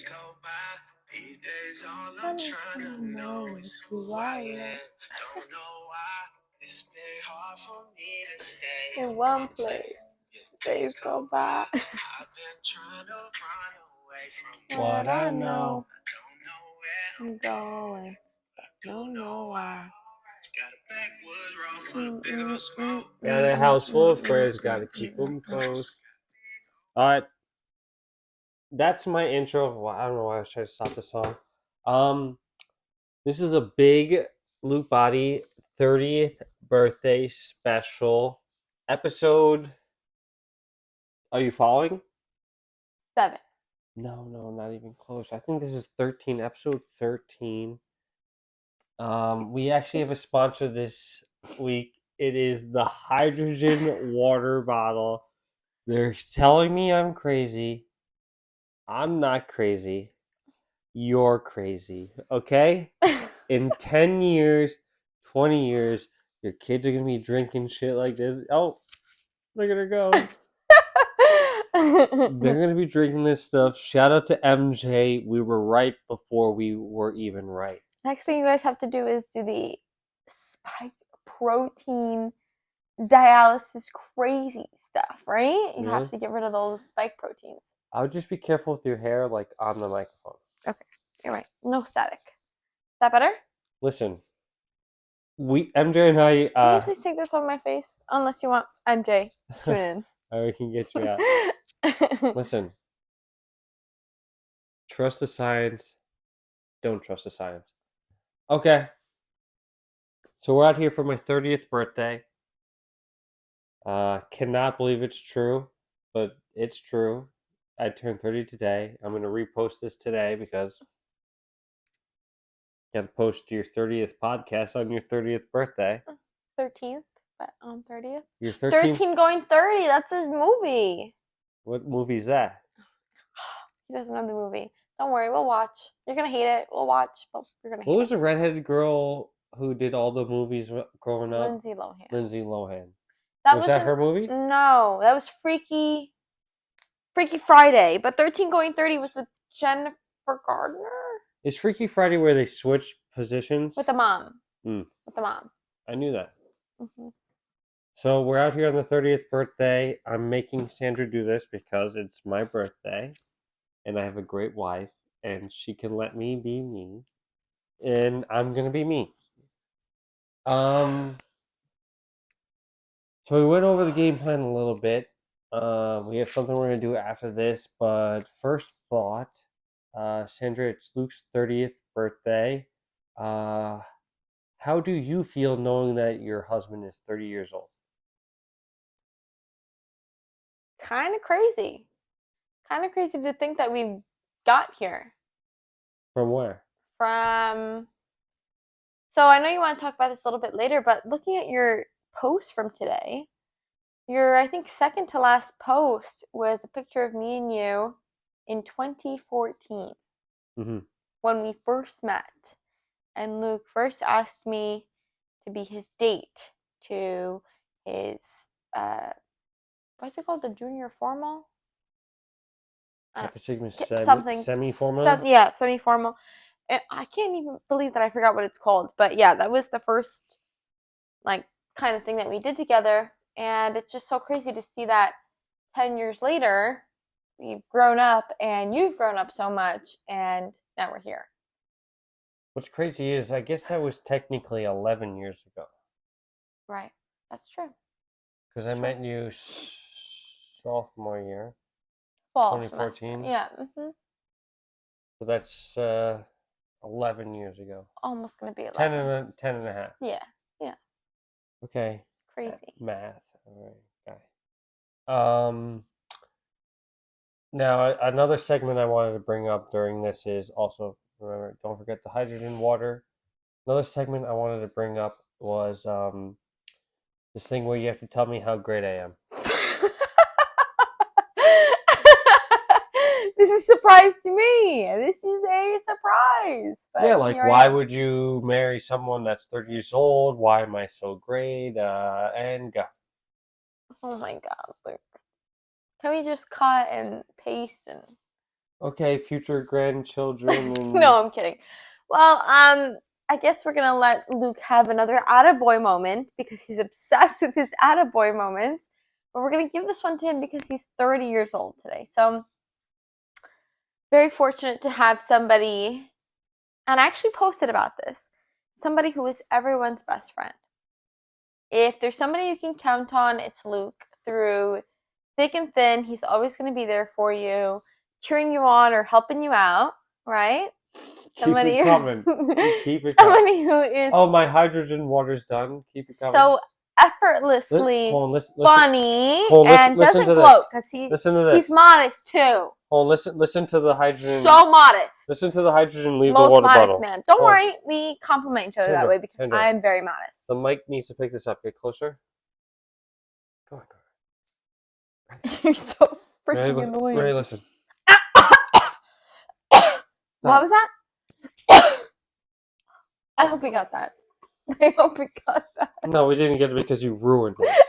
go by. These days, all I'm trying to know is who I am. Don't know why. It's been hard for me to stay In one place. Days go by. I've been trying to run away from what I know. I don't know where I'm going. Don't know why. Got a backwoods road full of big old smoke. Got a house full of friends, gotta keep them close. Alright. That's my intro. Well, I don't know why I was trying to stop the song. This is a big Luke Body 30th birthday special episode. Are you following? 7. No, not even close. I think this is 13, episode 13. We actually have a sponsor this week. It is the hydrogen water bottle. They're telling me I'm crazy. I'm not crazy. You're crazy. Okay? In 10 years, 20 years, your kids are going to be drinking shit like this. Oh, look at her go. They're going to be drinking this stuff. Shout out to MJ. We were right before we were even right. Next thing you guys have to do is do the spike protein dialysis crazy stuff, right? You have to get rid of those spike proteins. I would just be careful with your hair, like on the microphone. Okay, you're right. No static. Is that better? Listen, MJ and I. Can you please take this off my face? Unless you want MJ to tune in. We can get you out. Listen, trust the science. Don't trust the science. Okay. So we're out here for my 30th birthday. Cannot believe it's true, but it's true. I turned 30 today. I'm going to repost this today because you got to post your 30th podcast on your 30th birthday. 13th, but on 30th. Your 13th? 13 going 30. That's his movie. What movie is that? He doesn't know the movie. Don't worry, we'll watch. You're going to hate it. We'll watch, but you're going to hate it. What was the redheaded girl who did all the movies growing up? Lindsay Lohan. Lindsay Lohan. Was that her movie? No, that was Freaky Friday. But 13 going 30 was with Jennifer Gardner. Is Freaky Friday where they switch positions? With the mom. With the mom. I knew that. Mm-hmm. So we're out here on the 30th birthday. I'm making Sandra do this because it's my birthday. And I have a great wife. And she can let me be me. And I'm going to be me. So we went over the game plan a little bit. We have something we're going to do after this. But first thought, Sandra, it's Luke's 30th birthday. How do you feel knowing that your husband is 30 years old? Kind of crazy. Kind of crazy to think that we got here. From where? So I know you want to talk about this a little bit later, but looking at your post from today, your, I think, second to last post was a picture of me and you in 2014 when we first met. And Luke first asked me to be his date to his, what's it called? The junior formal? Something semi-formal? Semi-formal. I can't even believe that I forgot what it's called. But yeah, that was the first kind of thing that we did together. And it's just so crazy to see that 10 years later, we've grown up and you've grown up so much and now we're here. What's crazy is I guess that was technically 11 years ago. Right. That's true. Because I met you sophomore year. Fall 2014. Semester. Yeah. Mm-hmm. So that's 11 years ago. Almost going to be 11. 10 and a half. Yeah. Okay. Crazy. Math. All right. Okay. Now, another segment I wanted to bring up during this is also, remember, don't forget the hydrogen water. Another segment I wanted to bring up was this thing where you have to tell me how great I am. This is a surprise to me. This is a surprise. But yeah, why would you marry someone that's 30 years old? Why am I so great? And go. Oh my God, Luke. Can we just cut and paste and Okay, future grandchildren and No, I'm kidding. Well, I guess we're gonna let Luke have another attaboy moment because he's obsessed with his attaboy moments. But we're gonna give this one to him because he's 30 years old today. So very fortunate to have somebody, and I actually posted about this, somebody who is everyone's best friend. If there's somebody you can count on, it's Luke. Through thick and thin, he's always going to be there for you, cheering you on or helping you out, right? keep it coming. Keep it coming. Somebody who is my hydrogen water's done. Keep it coming. so effortlessly funny and doesn't gloat because he's modest too. Listen to the hydrogen. So modest. Listen to the hydrogen. Leave Most the water modest bottle. Man. Don't worry, we compliment each other that way because Sandra, I am very modest. The mic needs to pick this up. Get closer. Go on. You're so freaking annoying. Ray, listen. What was that? I hope we got that. I hope we got that. No, we didn't get it because you ruined it.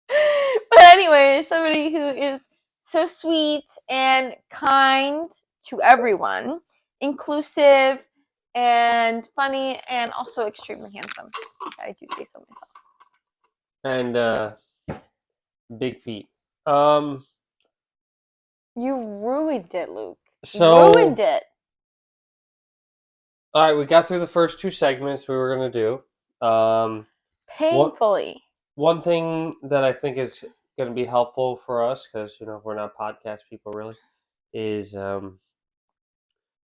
But anyway, somebody who is so sweet and kind to everyone, inclusive and funny, and also extremely handsome. I do say so myself. And big feet. You ruined it, Luke. Ruined it. All right, we got through the first two segments we were going to do. Painfully. One thing that I think is going to be helpful for us, because we're not podcast people really, is I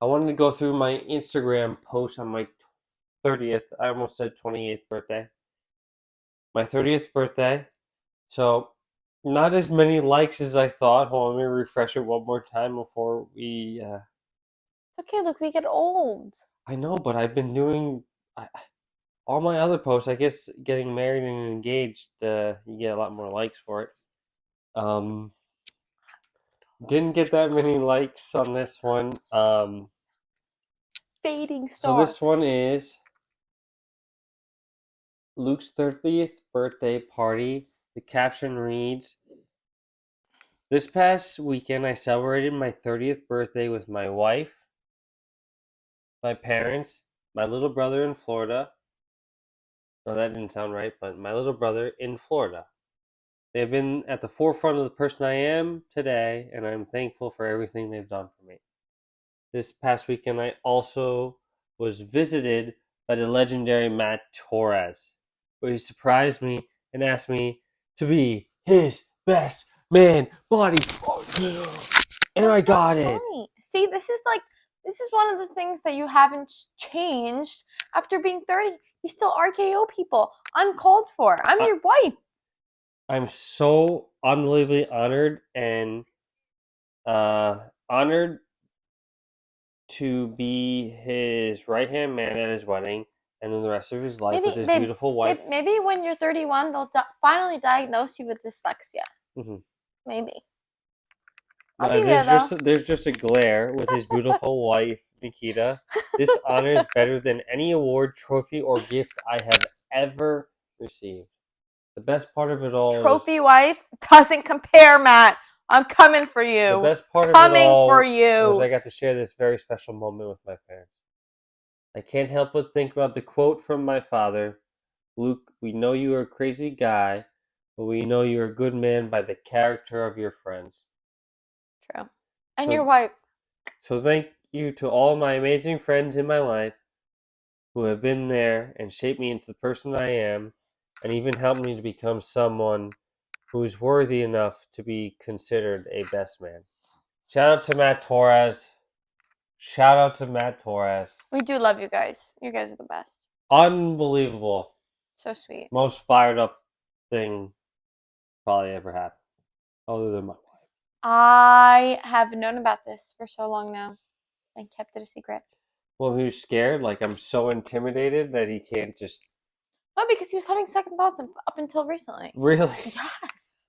wanted to go through my Instagram post on my 30th. I almost said 28th birthday. My 30th birthday. So not as many likes as I thought. Hold on, let me refresh it one more time before we. Okay, look, we get old. I know, but I've been doing all my other posts. I guess getting married and engaged, you get a lot more likes for it. Didn't get that many likes on this one. Fading So star. this one is Luke's 30th birthday party. The caption reads, "This past weekend I celebrated my 30th birthday with my wife, my parents, my little brother in Florida." No, that didn't sound right, but my little brother in Florida. They have been at the forefront of the person I am today, and I'm thankful for everything they've done for me. This past weekend, I also was visited by the legendary Matt Torres, where he surprised me and asked me to be his best man buddy. And I got it. See, this is one of the things that you haven't changed after being 30. You still RKO people, uncalled for. I'm your wife. I'm so unbelievably honored and honored to be his right-hand man at his wedding and in the rest of his life with his beautiful wife. Maybe when you're 31, they'll finally diagnose you with dyslexia. Mm-hmm. Maybe. There's just a glare with his beautiful wife, Nikita. This honor is better than any award, trophy, or gift I have ever received. The best part of it all Trophy wife doesn't compare, Matt. I'm coming for you. The best part of it all was I got to share this very special moment with my parents. I can't help but think about the quote from my father, "Luke, we know you are a crazy guy, but we know you're a good man by the character of your friends." True. And your wife. So thank you to all my amazing friends in my life who have been there and shaped me into the person I am, and even helped me to become someone who is worthy enough to be considered a best man. Shout out to Matt Torres. We do love you guys. You guys are the best. Unbelievable. So sweet. Most fired up thing probably ever happened. Other than my wife. I have known about this for so long now and kept it a secret. Well, he was scared. Like, I'm so intimidated that he can't just... No, because he was having second thoughts up until recently. Really? Yes.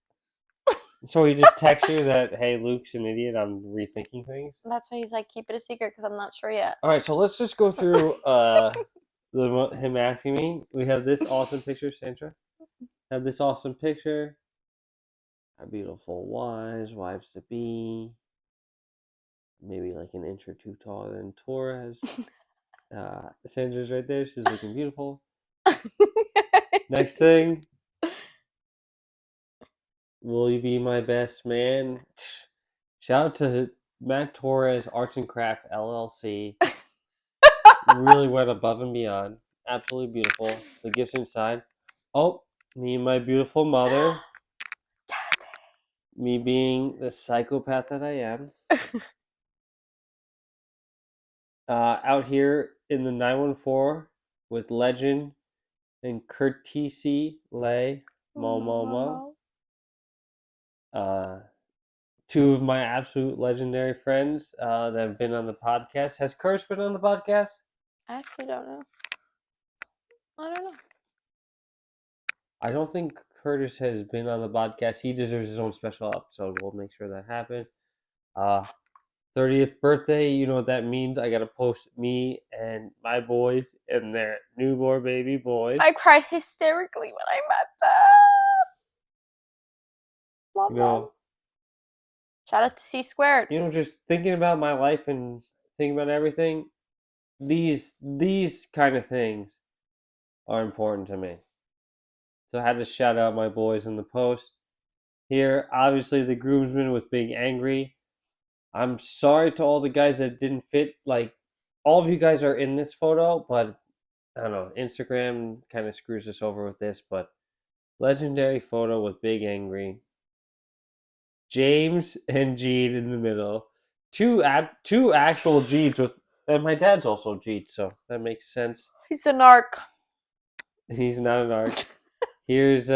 So he just texts you that, "Hey, Luke's an idiot, I'm rethinking things"? That's why he's like, keep it a secret because I'm not sure yet. Alright, so let's just go through him asking me. We have this awesome picture, Sandra. Have this awesome picture. our beautiful wives to be. Maybe like an inch or two taller than Torres. Sandra's right there. She's looking beautiful. Next thing, will you be my best man? Shout out to Matt Torres, Arts and Craft LLC. Really went above and beyond. Absolutely beautiful. The gifts inside. Oh, me and my beautiful mother. Me being the psychopath that I am. Out here in the 914 with Legend and Courtesy Lay Mo. Two of my absolute legendary friends that have been on the podcast. Has Curtis been on the podcast? I actually don't know. I don't know. I don't think Curtis has been on the podcast. He deserves his own special episode. We'll make sure that happens. 30th birthday, you know what that means. I gotta post me and my boys and their newborn baby boys. I cried hysterically when I met them. Love them. Shout out to C Squared. Just thinking about my life and thinking about everything, these kind of things are important to me. So I had to shout out my boys in the post. Here, obviously the groomsman was being angry. I'm sorry to all the guys that didn't fit. Like, all of you guys are in this photo, but I don't know. Instagram kind of screws us over with this, but legendary photo with Big Angry. James and Gene in the middle. Two actual Genes with, and my dad's also Gene, so that makes sense. He's a narc. He's not an narc. Here's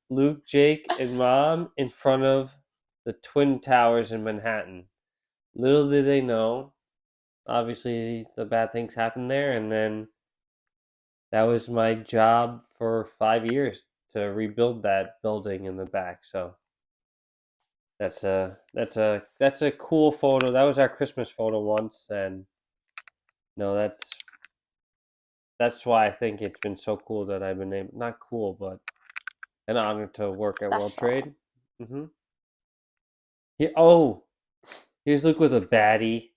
Luke, Jake, and Mom in front of the Twin Towers in Manhattan. Little did they know, obviously the bad things happened there, and then that was my job for 5 years to rebuild that building in the back. So that's a cool photo. That was our Christmas photo once, and no, that's why I think it's been so cool that I've been able, not cool, but an honor to work at World Trade. Mm-hmm. Here's Luke with a baddie.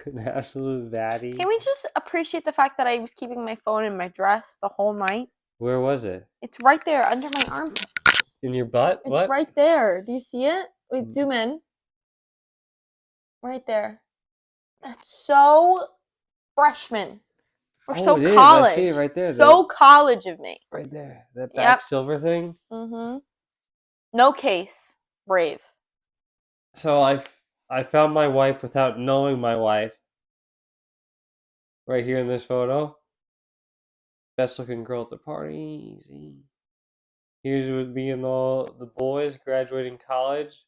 An absolute baddie. Can we just appreciate the fact that I was keeping my phone in my dress the whole night? Where was it? It's right there under my armpit. In your butt? It's what? Right there. Do you see it? Wait, zoom in. Right there. That's so freshman. We're so it college. Is. I see it right there. So college of me. Right there. That back silver thing. Mm-hmm. No case. Brave. So I found my wife without knowing my wife. Right here in this photo. Best looking girl at the party. Easy. Here's with me and all the boys graduating college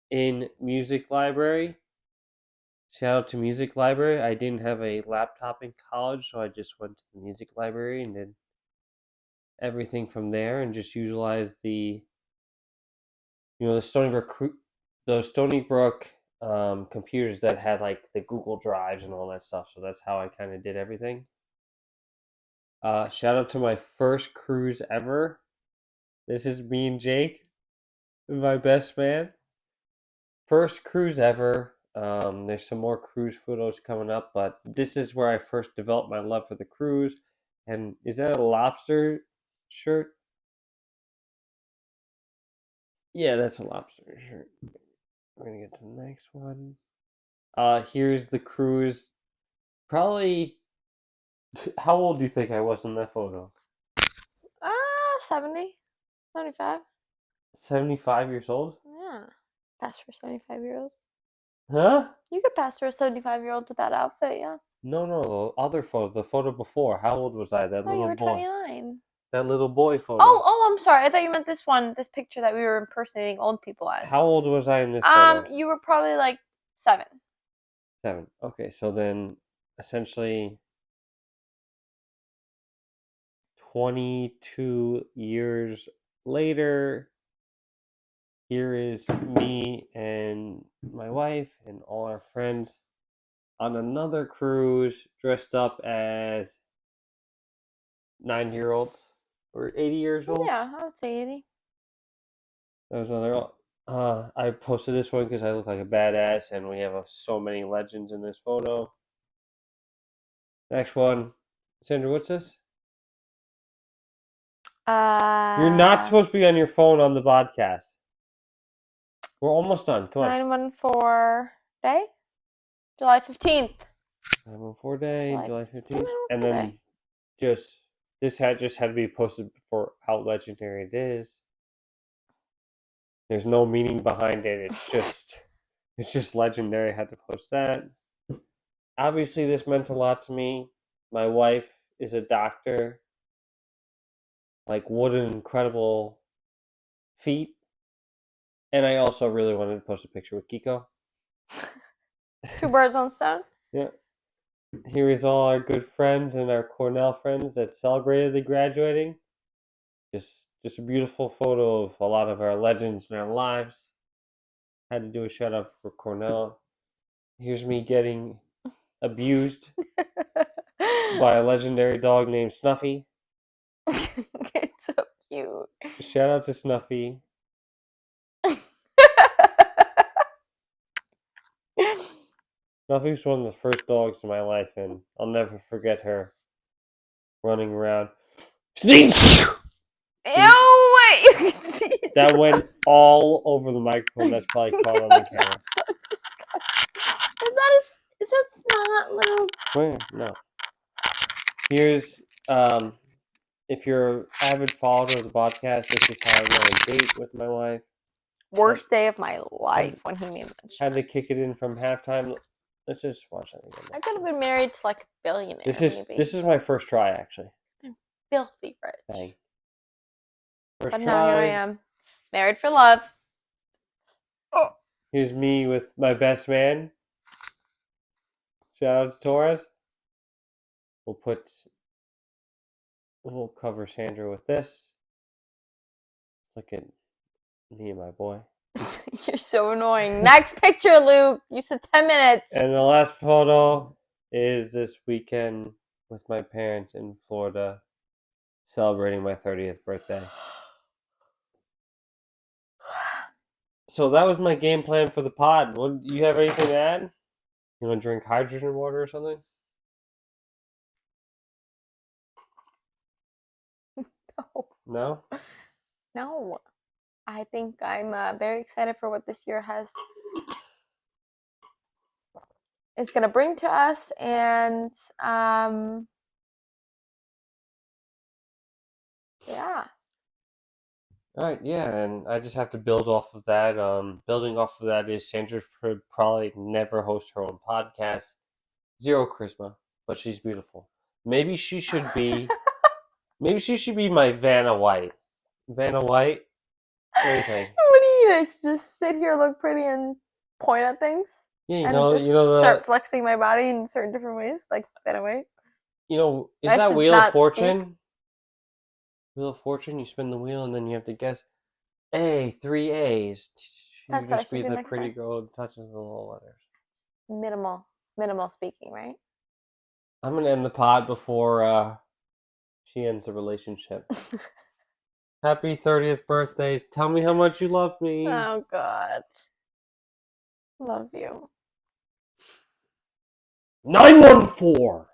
in music library. Shout out to music library. I didn't have a laptop in college, so I just went to the music library and did everything from there and just utilized the the Stony Brook computers that had like the Google Drives and all that stuff. So that's how I kind of did everything. Shout out to my first cruise ever. This is me and Jake, my best man. First cruise ever. There's some more cruise photos coming up, but this is where I first developed my love for the cruise. And is that a lobster shirt? Yeah, that's a lobster shirt. We're gonna get to the next one. Here's the cruise. Probably. How old do you think I was in that photo? 70. 75. 75 years old? Yeah. Pass for 75-year-olds. Huh? You could pass for a 75-year-old with that outfit, yeah. No, the other photo, the photo before. How old was I? That little you were boy. 29. That little boy photo. Oh, I'm sorry. I thought you meant this one, this picture that we were impersonating old people as. How old was I in this photo? You were probably like 7. 7. Okay, so then essentially 22 years later, here is me and my wife and all our friends on another cruise dressed up as 9-year-olds or 80 years old. Yeah, I would say 80. That was another. I posted this one because I look like a badass, and we have so many legends in this photo. Next one, Sandra, what's this? You're not supposed to be on your phone on the podcast. We're almost done. Come on. 914 day? July 15th. 914 day, July 15th. And day. then this had to be posted for how legendary it is. There's no meaning behind it. It's just legendary. I had to post that. Obviously, this meant a lot to me. My wife is a doctor. Like, what an incredible feat. And I also really wanted to post a picture with Kiko. 2 birds on stone? Yeah. Here is all our good friends and our Cornell friends that celebrated the graduating. Just a beautiful photo of a lot of our legends in our lives. Had to do a shout out for Cornell. Here's me getting abused by a legendary dog named Snuffy. It's so cute. Shout out to Snuffy. Snuffy was one of the first dogs in my life, and I'll never forget her running around. Ew, wait, you can see it. That went all over the microphone. That's probably caught on the camera. So is that snot, Luke? Where? No. Here's if you're an avid follower of the podcast, this is how I went on a date with my wife. Worst day of my life when he made that shit. Had to kick it in from halftime. Let's just watch that again. I could have been married to like a billionaire. This is my first try, actually. I'm filthy rich. Dang. First But try. now here I am, married for love. Oh. Here's me with my best man. Shout out to Torres. We'll cover Sandra with this. Look at me and my boy. You're so annoying. Next picture, Luke. You said 10 minutes. And the last photo is this weekend with my parents in Florida celebrating my 30th birthday. So that was my game plan for the pod. Do you have anything to add? You want to drink hydrogen water or something? No. No? No. I think I'm very excited for what this year is going to bring to us, and yeah. All right, yeah, and I just have to build off of that. Building off of that is Sandra probably never host her own podcast. Zero charisma, but she's beautiful. Maybe she should be my Vanna White. Vanna White? What do you think? What do you just sit here, look pretty, and point at things? Yeah, start flexing my body in certain different ways, like that way. Is that Wheel of Fortune? Wheel of Fortune, you spin the wheel and then you have to guess. 3 A's. You just be the pretty girl who touches the little letters. Minimal speaking, right? I'm gonna end the pod before she ends the relationship. Happy 30th birthday. Tell me how much you love me. Oh, God. Love you. 914!